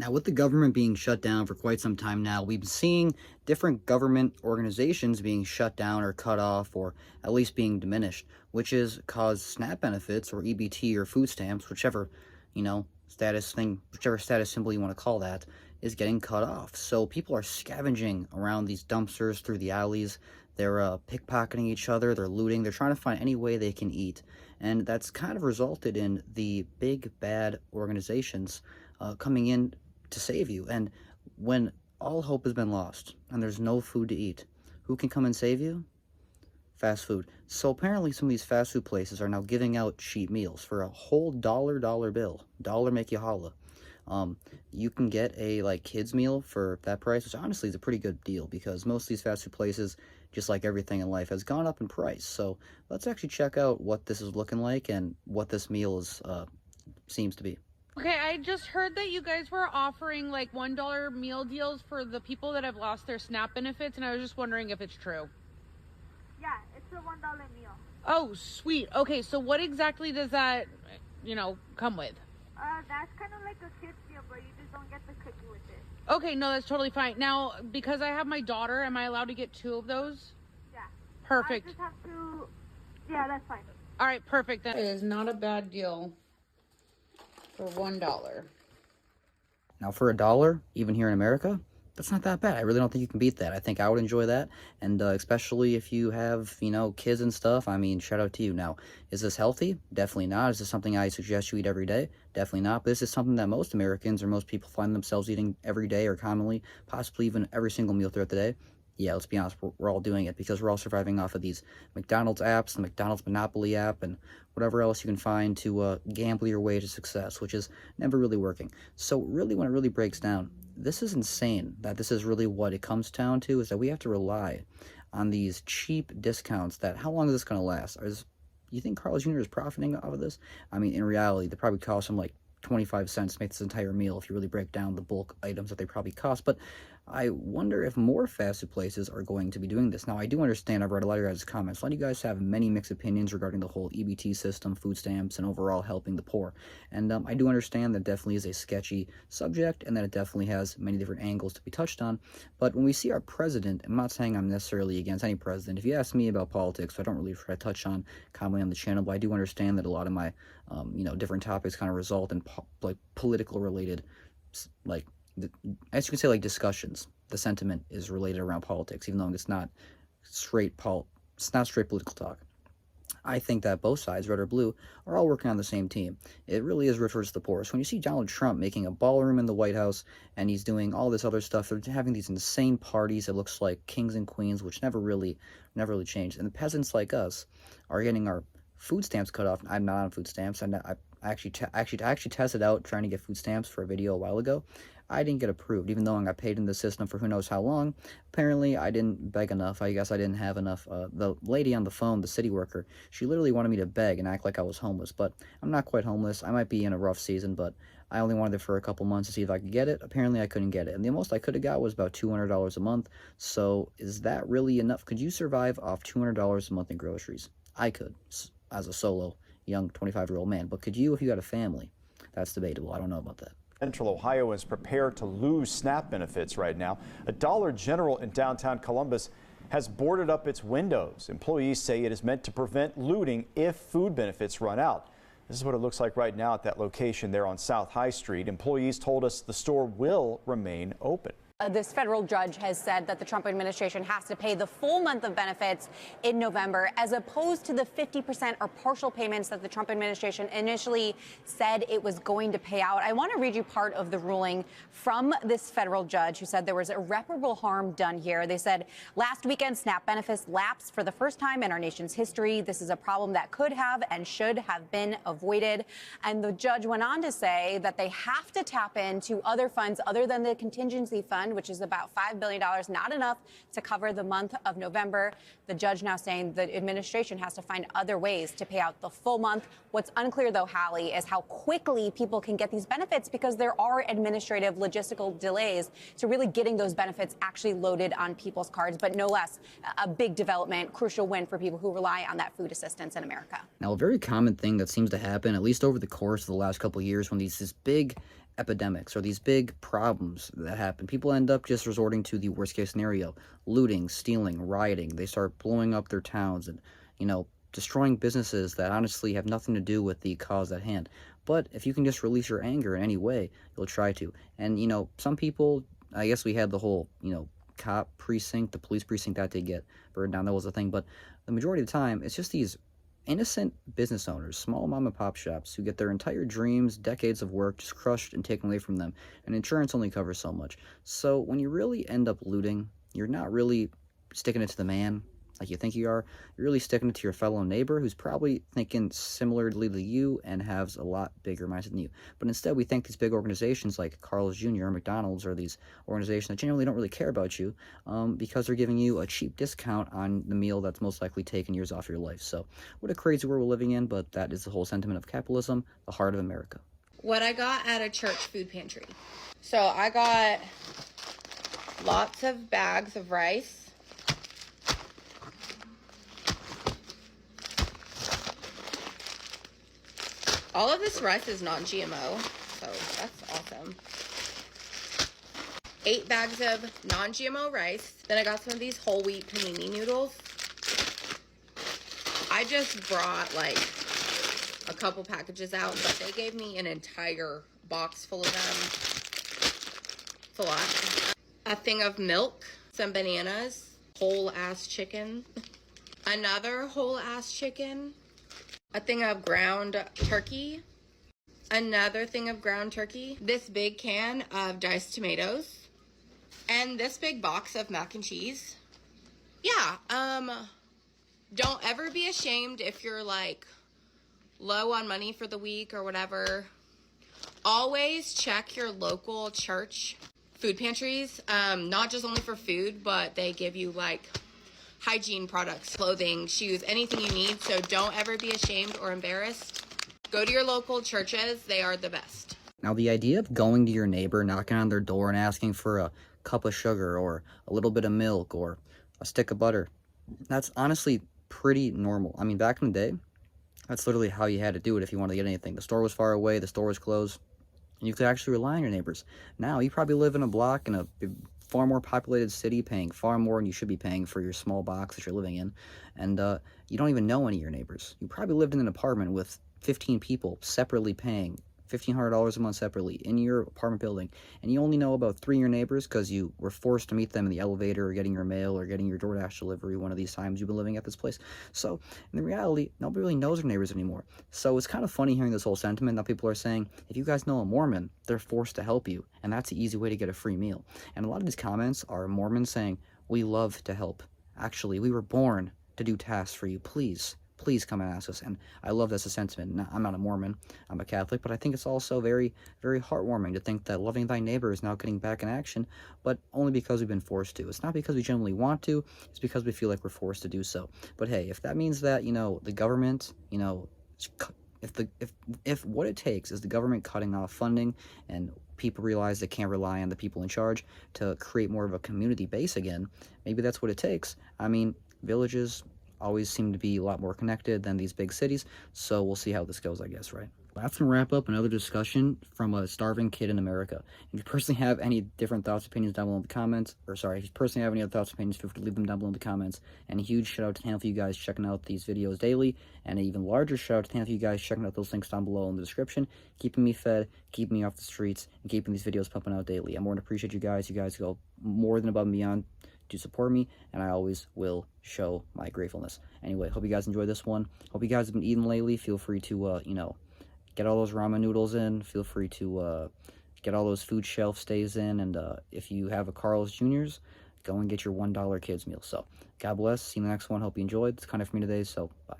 Now, with the government being shut down for quite some time now, we've been seeing different government organizations being shut down or cut off or at least being diminished, which has caused SNAP benefits or EBT or food stamps, whichever, whichever status symbol you want to call that, is getting cut off. So people are scavenging around these dumpsters through the alleys. They're pickpocketing each other. They're looting. They're trying to find any way they can eat. And that's kind of resulted in the big bad organizations coming in to save you. And when all hope has been lost and there's no food to eat, who can come and save you? Fast food. So apparently some of these fast food places are now giving out cheap meals for a whole dollar bill. Dollar make you holla. You can get a kids meal for that price, which honestly is a pretty good deal because most of these fast food places, just like everything in life, has gone up in price. So let's actually check out what this is looking like and what this meal is seems to be. Okay, I just heard that you guys were offering like $1 meal deals for the people that have lost their SNAP benefits, and I was just wondering if it's true. Yeah, it's a $1 meal. Oh, sweet. Okay, so what exactly does that, come with? That's kind of like a kid's meal, but you just don't get the cookie with it. Okay, no, that's totally fine. Now, because I have my daughter, am I allowed to get 2 of those? Yeah. Perfect. I just have to... Yeah, that's fine. All right, perfect. That is not a bad deal for $1. Now for $1, even here in America, that's not that bad. I really don't think you can beat that. I think I would enjoy that, and especially if you have, kids and stuff. I mean, shout out to you. Now, is this healthy? Definitely not. Is this something I suggest you eat every day? Definitely not. But this is something that most Americans or most people find themselves eating every day or commonly, possibly even every single meal throughout the day. Yeah, let's be honest, we're all doing it because we're all surviving off of these McDonald's apps, the McDonald's Monopoly app, and whatever else you can find to gamble your way to success, which is never really working. So really, when it really breaks down, this is insane that this is really what it comes down to, is that we have to rely on these cheap discounts that, how long is this going to last? You think Carl's Jr. is profiting off of this? I mean, in reality, they probably cost him like 25 cents to make this entire meal if you really break down the bulk items that they probably cost. But I wonder if more fast food places are going to be doing this. Now, I do understand, I've read a lot of your guys' comments. A lot of you guys have many mixed opinions regarding the whole EBT system, food stamps, and overall helping the poor. And I do understand that definitely is a sketchy subject and that it definitely has many different angles to be touched on. But when we see our president, I'm not saying I'm necessarily against any president. If you ask me about politics, I don't really try to touch on commonly on the channel, but I do understand that a lot of my, different topics kind of result in political related, as you can say, discussions. The sentiment is related around politics, even though it's not straight political talk. I think that both sides, red or blue, are all working on the same team. It really is rich versus the poor. So when you see Donald Trump making a ballroom in the White House and he's doing all this other stuff, they're having these insane parties that looks like kings and queens, which never really changed. And the peasants like us are getting our food stamps cut off. I'm not on food stamps. I actually tested out trying to get food stamps for a video a while ago. I didn't get approved, even though I got paid in the system for who knows how long. Apparently, I didn't beg enough. I guess I didn't have enough. The lady on the phone, the city worker, she literally wanted me to beg and act like I was homeless. But I'm not quite homeless. I might be in a rough season, but I only wanted it for a couple months to see if I could get it. Apparently, I couldn't get it. And the most I could have got was about $200 a month. So is that really enough? Could you survive off $200 a month in groceries? I could, as a solo young 25-year-old man. But could you if you had a family? That's debatable. I don't know about that. Central Ohio is prepared to lose SNAP benefits right now. A Dollar General in downtown Columbus has boarded up its windows. Employees say it is meant to prevent looting if food benefits run out. This is what it looks like right now at that location there on South High Street. Employees told us the store will remain open. This federal judge has said that the Trump administration has to pay the full month of benefits in November, as opposed to the 50% or partial payments that the Trump administration initially said it was going to pay out. I want to read you part of the ruling from this federal judge who said there was irreparable harm done here. They said last weekend SNAP benefits lapsed for the first time in our nation's history. This is a problem that could have and should have been avoided. And the judge went on to say that they have to tap into other funds other than the contingency fund, which is about $5 billion, not enough to cover the month of November. The judge now saying the administration has to find other ways to pay out the full month. What's unclear, though, Hallie, is how quickly people can get these benefits, because there are administrative logistical delays to really getting those benefits actually loaded on people's cards. But no less, a big development, crucial win for people who rely on that food assistance in America. Now, a very common thing that seems to happen, at least over the course of the last couple of years, when these big epidemics or these big problems that happen, people end up just resorting to the worst case scenario: looting, stealing, rioting. They start blowing up their towns and, destroying businesses that honestly have nothing to do with the cause at hand. But if you can just release your anger in any way, you'll try to. And, some people, I guess we had the whole, cop precinct, the police precinct, that did get burned down. That was a thing. But the majority of the time, it's just these innocent business owners, small mom and pop shops, who get their entire dreams, decades of work, just crushed and taken away from them. And insurance only covers so much. So when you really end up looting, you're not really sticking it to the man like you think you are. You're really sticking it to your fellow neighbor, who's probably thinking similarly to you and has a lot bigger mindset than you. But instead, we think these big organizations like Carl's Jr. or McDonald's, or these organizations that genuinely don't really care about you, because they're giving you a cheap discount on the meal that's most likely taking years off your life. So what a crazy world we're living in, but that is the whole sentiment of capitalism, the heart of America. What I got at a church food pantry. So I got lots of bags of rice. All of this rice is non-GMO, so that's awesome. 8 bags of non-GMO rice. Then I got some of these whole wheat panini noodles. I just brought like a couple packages out, but they gave me an entire box full of them. It's a lot. A thing of milk, some bananas, whole ass chicken, another whole ass chicken, a thing of ground turkey, another thing of ground turkey, this big can of diced tomatoes, and this big box of mac and cheese. Yeah, don't ever be ashamed if you're like low on money for the week or whatever. Always check your local church food pantries, not just only for food, but they give you like hygiene products, clothing, shoes, anything you need. So don't ever be ashamed or embarrassed. Go to your local churches. They are the best. Now, the idea of going to your neighbor, knocking on their door and asking for a cup of sugar or a little bit of milk or a stick of butter, that's honestly pretty normal. I mean, back in the day, that's literally how you had to do it if you wanted to get anything. The store was far away, the store was closed, and you could actually rely on your neighbors. Now, you probably live in a block in a far more populated city, paying far more than you should be paying for your small box that you're living in, and you don't even know any of your neighbors. You probably lived in an apartment with 15 people separately paying $1,500 a month separately in your apartment building, and you only know about 3 of your neighbors because you were forced to meet them in the elevator or getting your mail or getting your DoorDash delivery one of these times you've been living at this place. So in reality, nobody really knows their neighbors anymore. So it's kind of funny hearing this whole sentiment that people are saying, if you guys know a Mormon, they're forced to help you, and that's the easy way to get a free meal. And a lot of these comments are Mormons saying, we love to help. Actually, we were born to do tasks for you. Please come and ask us. And I love this sentiment. Now, I'm not a Mormon, I'm a Catholic, but I think it's also very, very heartwarming to think that loving thy neighbor is now getting back in action, but only because we've been forced to. It's not because we genuinely want to, it's because we feel like we're forced to do so. But hey, if that means that, the government, if what it takes is the government cutting off funding and people realize they can't rely on the people in charge to create more of a community base again, maybe that's what it takes. I mean, villages always seem to be a lot more connected than these big cities, so we'll see how this goes, I guess, right? That's going to wrap up another discussion from a starving kid in America. If you personally have any different thoughts, opinions down below in the comments, if you personally have any other thoughts, opinions, feel free to leave them down below in the comments. And a huge shout out to handful of you guys checking out these videos daily, and an even larger shout out to handful of you guys checking out those links down below in the description, keeping me fed, keeping me off the streets, and keeping these videos pumping out daily. I more than appreciate you guys. You guys go more than above and beyond to support me, and I always will show my gratefulness. Anyway, hope you guys enjoyed this one. Hope you guys have been eating lately. Feel free to, get all those ramen noodles in. Feel free to get all those food shelf stays in. And if you have a Carl's Jr.'s, go and get your $1 kids meal. So, God bless. See you in the next one. Hope you enjoyed. It's kind of for me today, so bye.